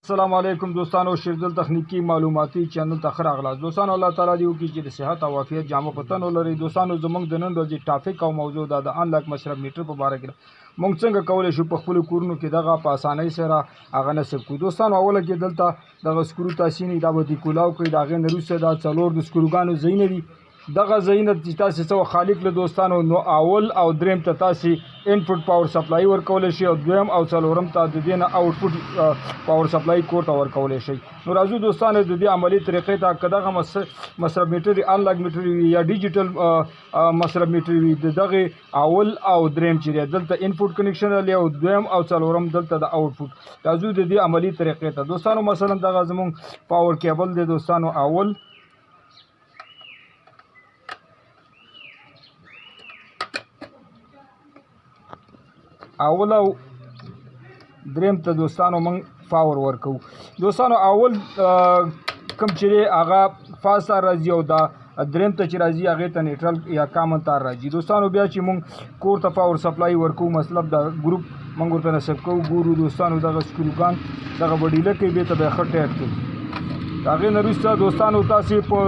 السلام علیکم دوستانو، شیردل تخنیکی معلوماتي چینل ته ښه راغلاست دوستانو. الله تعالی دې وکړي چې د صحت او عافیت جامه په تن ولرئ. دوستانو زموږ د نن ورځې ټاپک او موضوع دا د انلاک مصرف میټر په باره کې ده. موږ څنګه کولی شو په خپلو کورونو کې دغه په اسانۍ سره هغه نصب کړو. دوستانو اوله کې دلته دغه سکرو تاسې نه دا به دې کولاو کړئ. د هغې نه وروسته دا څلور د سکروګانو ځایونه دي. دغه ځایونه چې تاسې څه خالق له دوستانو نو اول او دریم ته تاسې انپوټ پاور سپلای ورکولی شئ او دویم او څلورم ته د دې نه آوټپوټ پاور سپلای کور ته ورکولی شئ. نو راځو دوستانو د دې عملي طریقې ته که دغه مصرف میټر انلاک میټر وي یا ډیجیټل مصرف میټر وي، د دغې اول او دریم چې دی دلته انپوټ کنیکشن راغلی او دویم او څلورم دلته د آوټپوټ. راځو د دې عملي طریقې ته دوستانو. مثلا دغه زموږ پاور کیبل دی دوستانو. اول او دریم ته دوستانو موږ پاور ورکو. دوستانو اول کوم چې دی هغه فاز تار راځي او دا دریم ته چې راځي هغې ته نیټرل یا کامن تار راځي. دوستانو بیا چې موږ کور ته پاور سپلای ورکو، مطلب دا ګروپ موږ ورته نصب کوو. ګورو دوستانو دغه سکروګان دغه به ډیله کوي، بیا ته به یې ښه ټیټ کوي. د هغې نه وروسته دوستانو تاسې په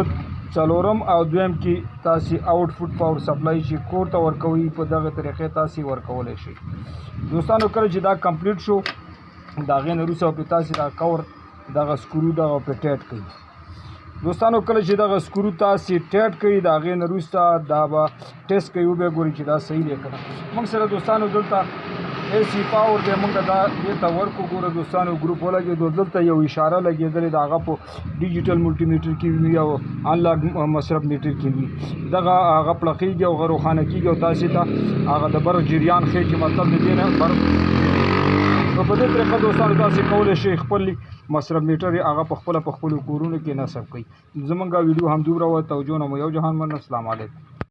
څلورم او دویم کې تاسې آوټپوټ پاور سپلای چې کور ته ورکوي په دغه طریقې تاسې ورکولی شئ. دوستانو کله چې دا کمپلیټ شو د هغې نه وروسته پرې تاسې دا کور دغه سکرو دغه پرې ټیټ کوي. دوستانو کله چې دغه سکرو تاسې ټیټ کوي د هغې نه وروسته دا به ټیسټ کوي، وبیا ګوري چې دا صحیح دی که نه. موږ سره دوستانو دلته AC پاور دی، موږ دا دې ته ورکو. ګوره دوستانو ګروپ ولګېدو، دلته یو اشاره لګېدلې د هغه په ډیجیټل ملټي میټر کې وي او انلاک مصرف میټر کې وي. دغه هغه پړقېږي او هغه روښانه کېږي او تاسې ته هغه د برق جریان ښیي چې مطلب د دې نه برق. نو په دې طریقه دوستانو تاسې کولی شئ خپل مصرف میټر هغه په خپلو کورونو کې نصب کړئ. زموږ ویډیو همدومره وه. توجه نه مو یو جهان من. السلام علیکم.